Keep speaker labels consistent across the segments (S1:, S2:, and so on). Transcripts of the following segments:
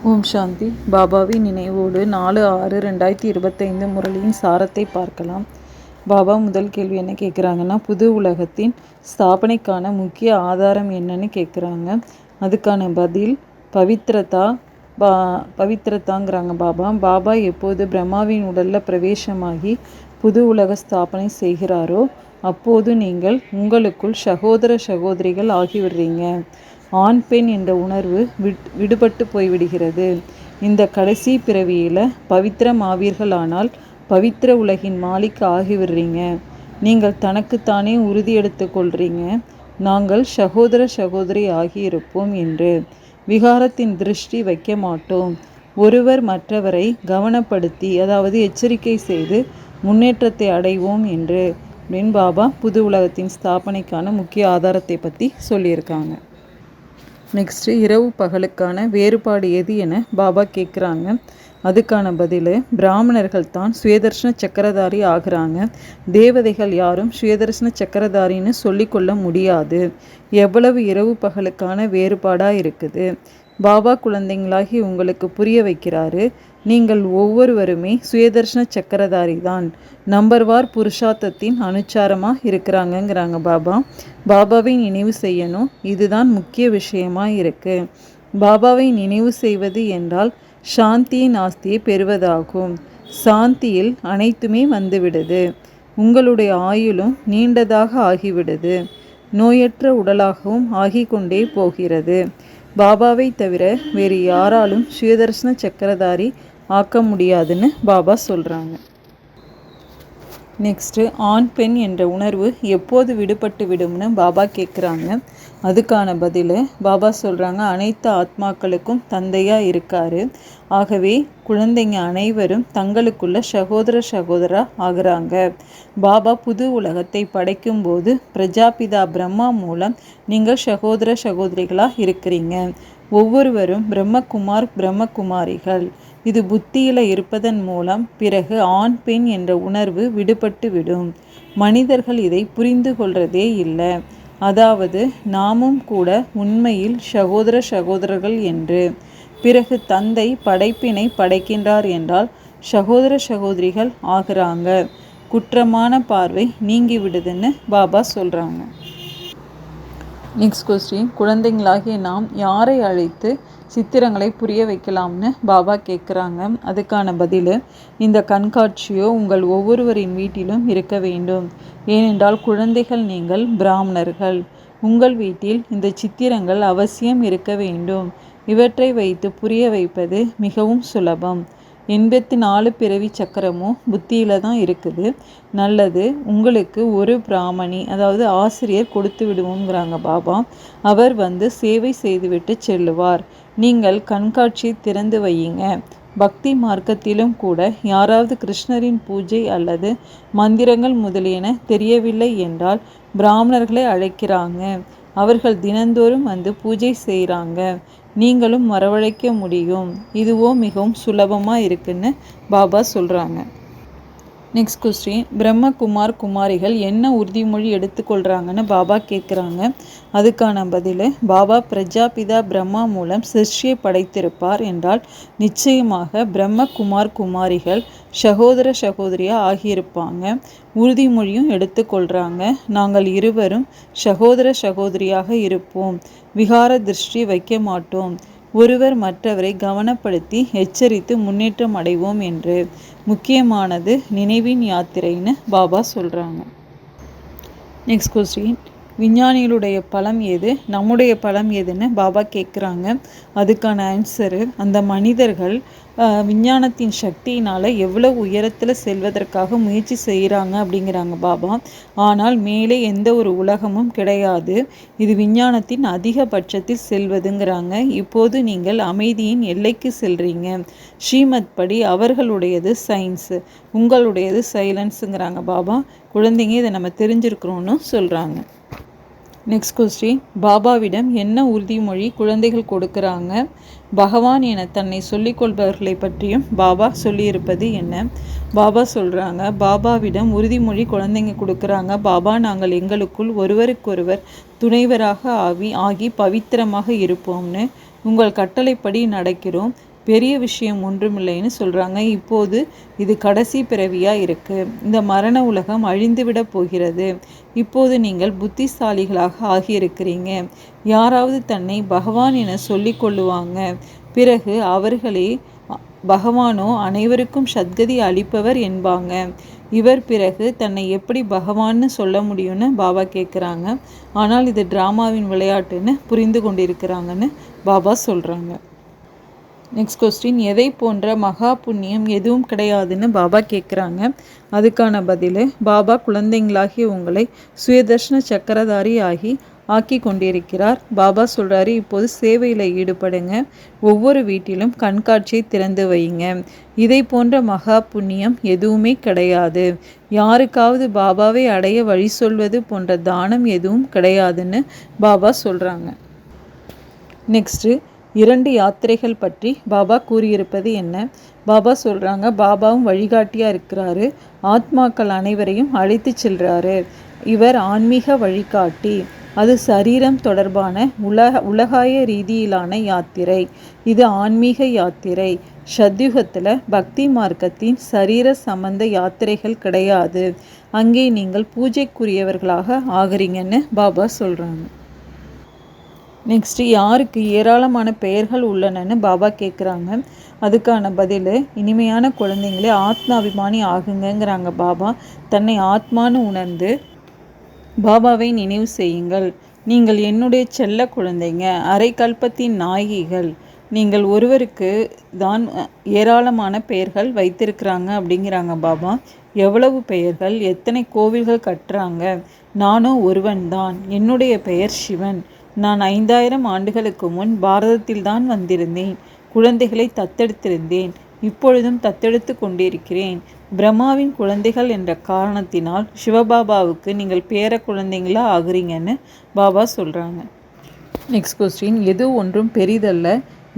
S1: ஓம் சாந்தி. பாபாவின் நினைவோடு 4/6/2025 முரளியின் சாரத்தை பார்க்கலாம். பாபா முதல் கேள்வி என்ன கேட்குறாங்கன்னா, புது உலகத்தின் ஸ்தாபனைக்கான முக்கிய ஆதாரம் என்னன்னு கேட்குறாங்க. அதுக்கான பதில் பவித்ரதாங்கிறாங்க பாபா. பாபா எப்போது பிரம்மாவின் உடலில் பிரவேசமாகி புது உலக ஸ்தாபனை செய்கிறாரோ அப்போது நீங்கள் உங்களுக்குள் சகோதர சகோதரிகள் ஆகிவிடுறீங்க. ஆண் பெண் என்ற உணர்வு விடுபட்டு போய்விடுகிறது. இந்த கடைசி பிறவியில் பவித்திரம் ஆவீர்களானால் பவித்திர உலகின் மாலிக் ஆகிவிடுறீங்க. நீங்கள் தனக்குத்தானே உறுதி எடுத்து கொள்றீங்க, நாங்கள் சகோதர சகோதரி ஆகியிருப்போம் என்று. விகாரத்தின் திருஷ்டி வைக்க மாட்டோம். ஒருவர் மற்றவரை கவனப்படுத்தி, அதாவது எச்சரிக்கை செய்து முன்னேற்றத்தை அடைவோம் என்று அப்படின்னு பாபா புது உலகத்தின் ஸ்தாபனைக்கான முக்கிய ஆதாரத்தை பற்றி சொல்லியிருக்காங்க. நெக்ஸ்ட்டு இரவு பகலுக்கான வேறுபாடு எது என பாபா கேட்குறாங்க. அதுக்கான பதில், பிராமணர்கள் தான் சுயதர்ஷன சக்கரதாரி ஆகிறாங்க. தேவதைகள் யாரும் சுயதர்ஷன சக்கரதாரின்னு சொல்லிக்கொள்ள முடியாது. எவ்வளவு இரவு பகலுக்கான வேறுபாடாக இருக்குது. பாபா குழந்தைங்களாகி உங்களுக்கு புரிய வைக்கிறாரு, நீங்கள் ஒவ்வொருவருமே சுயதர்ஷன சக்கரதாரி தான். நம்பர்வார் புருஷார்த்தத்தின் அனுச்சாரமாக இருக்கிறாங்கங்கிறாங்க பாபா. பாபாவை நினைவு செய்யணும், இதுதான் முக்கிய விஷயமா இருக்கு. பாபாவை நினைவு செய்வது என்றால் சாந்தியின் ஆஸ்தியை பெறுவதாகும். சாந்தியில் அனைத்துமே வந்துவிடுது. உங்களுடைய ஆயுளும் நீண்டதாக ஆகிவிடுது. நோயற்ற உடலாகவும் ஆகிக்கொண்டே போகிறது. பாபாவை தவிர வேறு யாராலும் சுயதர்ஷன சக்கரதாரி ஆக்க முடியாதுன்னு பாபா சொல்கிறாங்க. நெக்ஸ்ட்டு ஆண் பெண் என்ற உணர்வு எப்போது விடுபட்டு விடும்னு பாபா கேட்குறாங்க. அதுக்கான பதில் பாபா சொல்கிறாங்க, அனைத்து ஆத்மாக்களுக்கும் தந்தையாக இருக்காரு. ஆகவே குழந்தைங்க அனைவரும் தங்களுக்குள்ள சகோதர சகோதரா ஆகிறாங்க. பாபா புது உலகத்தை படைக்கும்போது பிரஜாபிதா பிரம்மா மூலம் நீங்கள் சகோதர சகோதரிகளாக இருக்கிறீங்க. ஒவ்வொருவரும் பிரம்மகுமார் பிரம்மகுமாரிகள். இது புத்தியில் இருப்பதன் மூலம் பிறகு ஆண் பெண் என்ற உணர்வு விடுபட்டு விடும். மனிதர்கள் இதை புரிந்து கொள்றதே இல்லை. அதாவது நாமும் கூட உண்மையில் சகோதர சகோதரர்கள் என்று. பிறகு தந்தை படைப்பினை படைக்கின்றார் என்றால் சகோதர சகோதரிகள் ஆகிறாங்க. குற்றமான பார்வை நீங்கி விடுதுன்னு பாபா சொல்கிறாங்க. நெக்ஸ்ட் கொஸ்டின், குழந்தைங்களாகிய நாம் யாரை அழைத்து சித்திரங்களை புரிய வைக்கலாம்னு பாபா கேட்குறாங்க. அதுக்கான பதில், இந்த கண்காட்சியோ உங்கள் ஒவ்வொருவரின் வீட்டிலும் இருக்க வேண்டும். ஏனென்றால் குழந்தைகள் நீங்கள் பிராமணர்கள். உங்கள் வீட்டில் இந்த சித்திரங்கள் அவசியம் இருக்க வேண்டும். இவற்றை வைத்து புரிய வைப்பது மிகவும் சுலபம். 84 பிறவி சக்கரமும் புத்தியில் தான் இருக்குது. நல்லது, உங்களுக்கு ஒரு பிராமணி, அதாவது ஆசிரியர் கொடுத்து விடுவோங்கிறாங்க பாபா. அவர் வந்து சேவை செய்துவிட்டு செல்லுவார். நீங்கள் கண்காட்சியை திறந்து வையுங்க. பக்தி மார்க்கத்திலும் கூட யாராவது கிருஷ்ணரின் பூஜை அல்லது மந்திரங்கள் முதலியன தெரியவில்லை என்றால் பிராமணர்களை அழைக்கிறாங்க. அவர்கள் தினந்தோறும் வந்து பூஜை செய்கிறாங்க. நீங்களும் வரவழைக்க முடியும். இதுவோ மிகவும் சுலபமாக இருக்குன்னு பாபா சொல்கிறாங்க. நெக்ஸ்ட் கொஸ்டின், பிரம்மகுமார் குமாரிகள் என்ன உறுதிமொழி எடுத்துக்கொள்கிறாங்கன்னு பாபா கேட்குறாங்க. அதுக்கான பதில், பாபா பிரஜாபிதா பிரம்மா மூலம் சிருஷ்டியை படைத்திருப்பார் என்றால் நிச்சயமாக பிரம்மகுமார் குமாரிகள் சகோதர சகோதரியாக ஆகியிருப்பாங்க. உறுதிமொழியும் எடுத்துக்கொள்கிறாங்க, நாங்கள் இருவரும் சகோதர சகோதரியாக இருப்போம். விகார திருஷ்டி வைக்க மாட்டோம். ஒருவர் மற்றவரை கவனப்படுத்தி எச்சரித்து முன்னேற்றம் அடைவோம் என்று. முக்கியமானது நினைவின் யாத்திரைன்னு பாபா சொல்கிறாங்க. நெக்ஸ்ட் கொஸ்டின், விஞ்ஞானிகளுடைய பலம் எது, நம்முடைய பலம் எதுன்னு பாபா கேட்குறாங்க. அதுக்கான ஆன்சரு, அந்த மனிதர்கள் விஞ்ஞானத்தின் சக்தியினால் எவ்வளவு உயரத்தில் செல்வதற்காக முயற்சி செய்கிறாங்க அப்படிங்கிறாங்க பாபா. ஆனால் மேலே எந்த ஒரு உலகமும் கிடையாது. இது விஞ்ஞானத்தின் அதிகபட்சத்தில் செல்வதுங்கிறாங்க. இப்போது நீங்கள் அமைதியின் எல்லைக்கு செல்றீங்க. ஸ்ரீமத் படி அவர்களுடையது சயின்ஸு, உங்களுடையது சைலன்ஸுங்கிறாங்க பாபா. குழந்தைங்க இதை நம்ம தெரிஞ்சிருக்கிறோன்னு சொல்கிறாங்க. நெக்ஸ்ட் கொஸ்டின், பாபாவிடம் என்ன உறுதிமொழி குழந்தைகள் கொடுக்குறாங்க. பகவான் என தன்னை சொல்லிக்கொள்பவர்களை பற்றியும் பாபா சொல்லியிருப்பது என்ன. பாபா சொல்கிறாங்க, பாபாவிடம் உறுதிமொழி குழந்தைங்க கொடுக்குறாங்க. பாபா, நாங்கள் எங்களுக்குள் ஒருவருக்கொருவர் துணைவராக ஆகி பவித்திரமாக இருப்போம்னு. உங்கள் கட்டளைப்படி நடக்கிறோம். பெரிய விஷயம் ஒன்றுமில்லைன்னு சொல்கிறாங்க. இப்போது இது கடைசி பிறவியாக இருக்குது. இந்த மரண உலகம் அழிந்துவிட போகிறது. இப்போது நீங்கள் புத்திசாலிகளாக ஆகியிருக்கிறீங்க. யாராவது தன்னை பகவான் என சொல்லி கொள்ளுவாங்க. பிறகு அவர்களே பகவானோ அனைவருக்கும் சத்கதி அளிப்பவர் என்பாங்க. இவர் பிறகு தன்னை எப்படி பகவான்னு சொல்ல முடியும்னு பாபா கேட்குறாங்க. ஆனால் இது ட்ராமாவின் விளையாட்டுன்னு புரிந்து கொண்டிருக்கிறாங்கன்னு பாபா சொல்கிறாங்க. நெக்ஸ்ட் கொஸ்டின், எதை போன்ற மகா புண்ணியம் எதுவும் கிடையாதுன்னு பாபா கேட்குறாங்க. அதுக்கான பதில், பாபா குழந்தைங்களாகி உங்களை சுயதர்ஷன சக்கரதாரி ஆக்கி கொண்டிருக்கிறார். பாபா சொல்கிறாரு, இப்போது சேவையில் ஈடுபடுங்க. ஒவ்வொரு வீட்டிலும் கண்காட்சியை திறந்து வைங்க. இதை போன்ற மகா புண்ணியம் எதுவுமே கிடையாது. யாருக்காவது பாபாவை அடைய வழி சொல்வது போன்ற தானம் எதுவும் கிடையாதுன்னு பாபா சொல்கிறாங்க. நெக்ஸ்ட்டு, 2 யாத்திரைகள் பற்றி பாபா கூறியிருப்பது என்ன? பாபா சொல்கிறாங்க, பாபாவும் வழிகாட்டியாக இருக்கிறாரு. ஆத்மாக்கள் அனைவரையும் அழைத்து செல்கிறாரு. இவர் ஆன்மீக வழிகாட்டி. அது சரீரம் தொடர்பான உலகாய ரீதியிலான யாத்திரை. இது ஆன்மீக யாத்திரை. சத்யுகத்தில் பக்தி மார்க்கத்தின் சரீர சம்பந்த யாத்திரைகள் கிடையாது. அங்கே நீங்கள் பூஜைக்குரியவர்களாக ஆகிறீங்கன்னு பாபா சொல்கிறாங்க. நெக்ஸ்ட்டு, யாருக்கு ஏராளமான பெயர்கள் உள்ளனன்னு பாபா கேட்குறாங்க. அதுக்கான பதில், இனிமையான குழந்தைங்களே ஆத்மாபிமானி ஆகுங்கிறாங்க பாபா. தன்னை ஆத்மானு உணர்ந்து பாபாவை நினைவு செய்யுங்கள். நீங்கள் என்னுடைய செல்ல குழந்தைங்க, அரை கல்பத்தின் நாயகிகள். நீங்கள் ஒருவருக்கு தான் ஏராளமான பெயர்கள் வைத்திருக்கிறாங்க அப்படிங்கிறாங்க பாபா. எவ்வளவு பெயர்கள், எத்தனை கோவில்கள் கட்டுறாங்க. நானும் ஒருவன்தான். என்னுடைய பெயர் சிவன். நான் 5000 ஆண்டுகளுக்கு முன் பாரதத்தில்தான் வந்திருந்தேன். குழந்தைகளை தத்தெடுத்திருந்தேன். இப்பொழுதும் தத்தெடுத்து கொண்டிருக்கிறேன். பிரம்மாவின் குழந்தைகள் என்ற காரணத்தினால் சிவபாபாவுக்கு நீங்கள் பேர குழந்தைங்களா ஆகுறீங்கன்னு பாபா சொல்கிறாங்க. நெக்ஸ்ட் கொஸ்டின், எது ஒன்றும் பெரிதல்ல,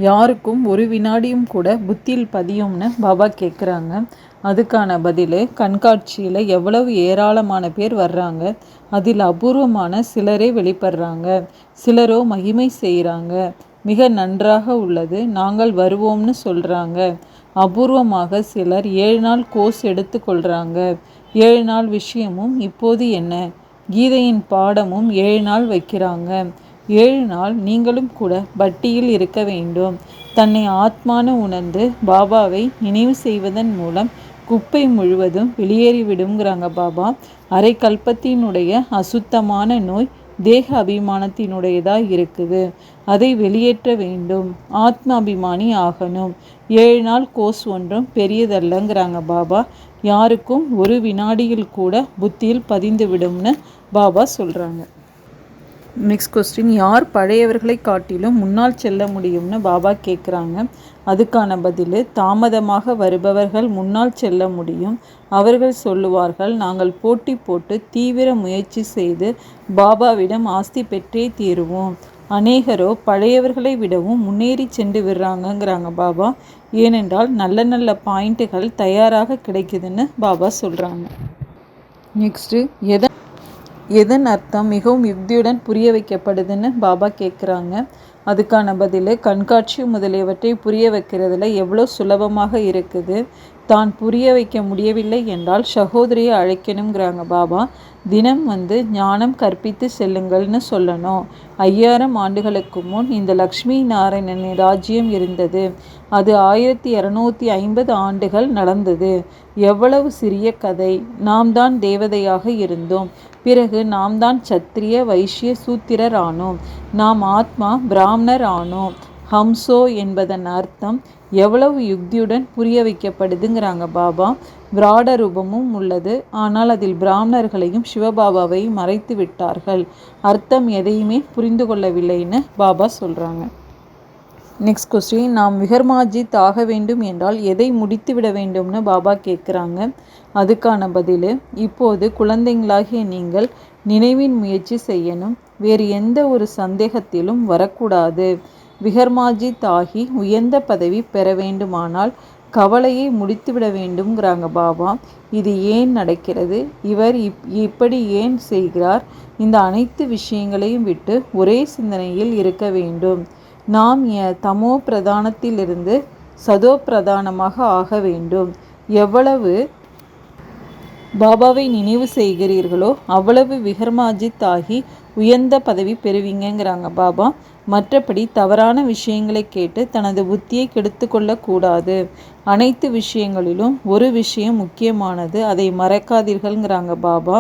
S1: யாருக்கும் ஒரு வினாடியும் கூட புத்தியில் பதியும்னு பாபா கேட்குறாங்க. அதுக்கான பதில், கண்காட்சியில் எவ்வளவு ஏராளமான பேர் வர்றாங்க. அதில் அபூர்வமான சிலரே வெளிப்படுறாங்க. சிலரோ மகிமை செய்கிறாங்க. மிக நன்றாக உள்ளது, நாங்கள் வருவோம்னு சொல்கிறாங்க. அபூர்வமாக சிலர் 7 நாள் கோர்ஸ் எடுத்துக்கொள்கிறாங்க. 7 நாள் விஷயமும் இப்போது என்ன, கீதையின் பாடமும் 7 நாள் வைக்கிறாங்க. 7 நாள் நீங்களும் கூட பட்டியில் இருக்க வேண்டும். தன்னை ஆத்மானு உணர்ந்து பாபாவை நினைவு செய்வதன் மூலம் குப்பை முழுவதும் வெளியேறிவிடுங்கிறாங்க பாபா. அரை கல்பத்தினுடைய அசுத்தமான நோய் தேக அபிமானத்தினுடையதாக இருக்குது. அதை வெளியேற்ற வேண்டும். ஆத்ம அபிமானி ஆகணும். 7 நாள் கோர்ஸ் ஒன்றும் பெரியதல்லங்கிறாங்க பாபா. யாருக்கும் ஒரு வினாடியில் கூட புத்தியில் பதிந்து விடும்னு பாபா சொல்கிறாங்க. நெக்ஸ்ட் கொஸ்டின், யார் பழையவர்களை காட்டிலும் முன்னால் செல்ல முடியும்னு பாபா கேட்குறாங்க. அதுக்கான பதில், தாமதமாக வருபவர்கள் முன்னால் செல்ல முடியும். அவர்கள் சொல்லுவார்கள், நாங்கள் போட்டி போட்டு தீவிர முயற்சி செய்து பாபாவிடம் ஆஸ்தி பெற்றே தீருவோம். அநேகரோ பழையவர்களை விடவும் முன்னேறி சென்று விடுறாங்கங்கிறாங்க பாபா. ஏனென்றால் நல்ல நல்ல பாயிண்ட்டுகள் தயாராக கிடைக்குதுன்னு பாபா சொல்கிறாங்க. நெக்ஸ்ட்டு, எதன் அர்த்தம் மிகவும் யுக்தியுடன் புரிய வைக்கப்படுதுன்னு பாபா கேட்குறாங்க. அதுக்கான பதில், கண்காட்சி முதலியவற்றை புரிய வைக்கிறதுல எவ்வளோ சுலபமாக இருக்குது. தான் புரிய வைக்க முடியவில்லை என்றால் சகோதரியை அழைக்கணுங்கிறாங்க பாபா. தினம் ஞானம் கற்பித்து செல்லுங்கள்னு சொல்லணும். 5000 ஆண்டுகளுக்கு முன் இந்த லக்ஷ்மி நாராயணனின் ராஜ்யம் இருந்தது. அது 1250 ஆண்டுகள் நடந்தது. எவ்வளவு சிறிய கதை. நாம் தான் தேவதையாக இருந்தோம். பிறகு நாம் தான் சத்திரிய வைஷ்ய சூத்திரர் ஆனோம். நாம் ஆத்மா பிராமணர் ஆனோம். ஹம்சோ என்பதன் அர்த்தம் எவ்வளவு யுக்தியுடன் புரிய வைக்கப்படுதுங்கிறாங்க பாபா. விராட ரூபமும் உள்ளது. ஆனால் அதில் பிராமணர்களையும் சிவபாபாவையும் மறைத்து விட்டார்கள். அர்த்தம் எதையுமே புரிந்து கொள்ளவில்லைன்னு பாபா சொல்கிறாங்க. நெக்ஸ்ட் கொஸ்டின், நாம் விகர்மாஜித் ஆக வேண்டும் என்றால் எதை முடித்து விட வேண்டும்னு பாபா கேட்குறாங்க. அதுக்கான பதில், இப்போது குழந்தைங்களாகிய நீங்கள் நினைவின் முயற்சி செய்யணும். வேறு எந்த ஒரு சந்தேகத்திலும் வரக்கூடாது. விகர்மாஜித் ஆகி உயர்ந்த பதவி பெற வேண்டுமானால் கவலையை முடித்துவிட வேண்டும்ங்கிறாங்க பாபா. இது ஏன் நடக்கிறது, இவர் இப்படி ஏன் செய்கிறார், இந்த அனைத்து விஷயங்களையும் விட்டு ஒரே சிந்தனையில் இருக்க வேண்டும். நாம் தமோ பிரதானத்திலிருந்து சதோ பிரதானமாக ஆக வேண்டும். எவ்வளவு பாபாவை நினைவு செய்கிறீர்களோ அவ்வளவு விகர்மாஜித் ஆகி உயர்ந்த பதவி பெறுவீங்கிறாங்க பாபா. மற்றபடி தவறான விஷயங்களை கேட்டு தனது புத்தியை கெடுத்து கொள்ளக்கூடாது. அனைத்து விஷயங்களிலும் ஒரு விஷயம் முக்கியமானது, அதை மறக்காதீர்கள்ங்கிறாங்க பாபா.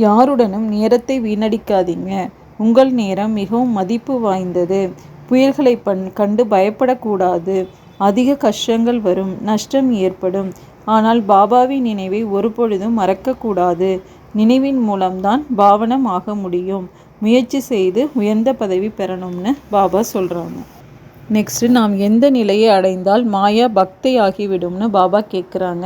S1: யாருடனும் நேரத்தை வீணடிக்காதீங்க. உங்கள் நேரம் மிகவும் மதிப்பு வாய்ந்தது. புயல்களை கண்டு பயப்படக்கூடாது. அதிக கஷ்டங்கள் வரும், நஷ்டம் ஏற்படும். ஆனால் பாபாவின் நினைவை ஒருபொழுதும் மறக்கக்கூடாது. நினைவின் மூலம்தான் பாவனம் ஆக முடியும். முயற்சி செய்து உயர்ந்த பதவி பெறணும்னு பாபா சொல்கிறாங்க. நெக்ஸ்ட்டு, நாம் எந்த நிலையை அடைந்தால் மாயா பக்தை ஆகிவிடும்னு பாபா கேட்குறாங்க.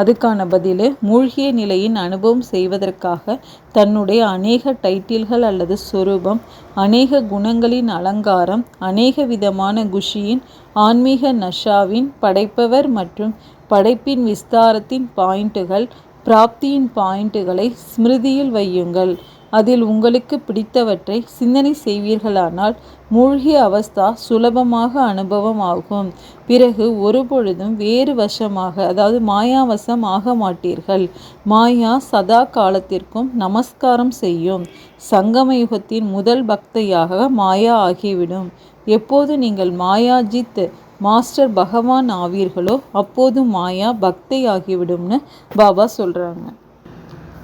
S1: அதுக்கான பதில், மூழ்கிய நிலையின் அனுபவம் செய்வதற்காக தன்னுடைய அநேக டைட்டில்கள் அல்லது சொரூபம், அநேக குணங்களின் அலங்காரம், அநேக விதமான குஷியின் ஆன்மீக நஷாவின் படைப்பவர் மற்றும் படைப்பின் விஸ்தாரத்தின் பாயிண்ட்டுகள், பிராப்தியின் பாயிண்ட்டுகளை ஸ்மிருதியில் வையுங்கள். அதில் உங்களுக்கு பிடித்தவற்றை சிந்தனை செய்வீர்களானால் மூழ்கிய அவஸ்தா சுலபமாக அனுபவம் ஆகும். பிறகு ஒருபொழுதும் வேறு வசமாக, அதாவது மாயாவசம் ஆக மாட்டீர்கள். மாயா சதா காலத்திற்கும் நமஸ்காரம் செய்யும். சங்கமயுகத்தின் முதல் பக்தையாக மாயா ஆகிவிடும். எப்போது நீங்கள் மாயாஜித் மாஸ்டர் பகவான் ஆவீர்களோ அப்போது மாயா பக்தை ஆகிவிடும்னு பாபா சொல்கிறாங்க.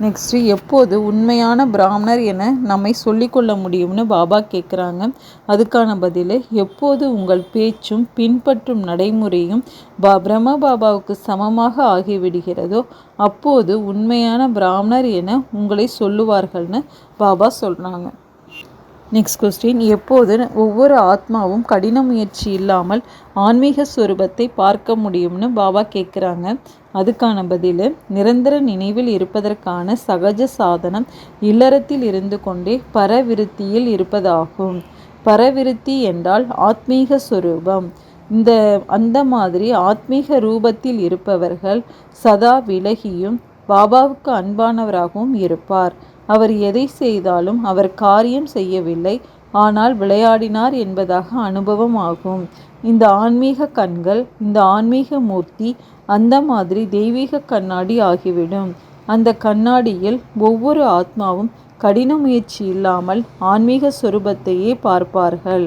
S1: நெக்ஸ்ட்டு, எப்போது உண்மையான பிராமணர் என நம்மை சொல்லிக்கொள்ள முடியும்னு பாபா கேட்குறாங்க. அதுக்கான பதில், எப்போது உங்கள் பேச்சும் பின்பற்றும் நடைமுறையும் பிரம்ம பாபாவுக்கு சமமாக ஆகிவிடுகிறதோ அப்போது உண்மையான பிராமணர் என உங்களை சொல்லுவார்கள்னு பாபா சொல்கிறாங்க. நெக்ஸ்ட் கொஸ்டின், எப்போது ஒவ்வொரு ஆத்மாவும் கடின முயற்சி இல்லாமல் ஆன்மீக ஸ்வரூபத்தை பார்க்க முடியும்னு பாபா கேட்குறாங்க. அதுக்கான பதில், நிரந்தர நினைவில் இருப்பதற்கான சகஜ சாதனம் இல்லறத்தில் இருந்து கொண்டே பரவிருத்தியில் இருப்பதாகும். பரவிருத்தி என்றால் ஆத்மீக ஸ்வரூபம். அந்த மாதிரி ஆத்மீக ரூபத்தில் இருப்பவர்கள் சதா விலகியும் பாபாவுக்கு அன்பானவராகவும் இருப்பார். அவர் எதை செய்தாலும் அவர் காரியம் செய்யவில்லை, ஆனால் விளையாடினார் என்பதாக அனுபவம் ஆகும். இந்த ஆன்மீக கண்கள், இந்த ஆன்மீக மூர்த்தி அந்த மாதிரி தெய்வீக கண்ணாடி ஆகிவிடும். அந்த கண்ணாடியில் ஒவ்வொரு ஆத்மாவும் கடின முயற்சி இல்லாமல் ஆன்மீக சொரூபத்தையே பார்ப்பார்கள்.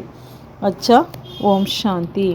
S1: அச்சா, ஓம் சாந்தி.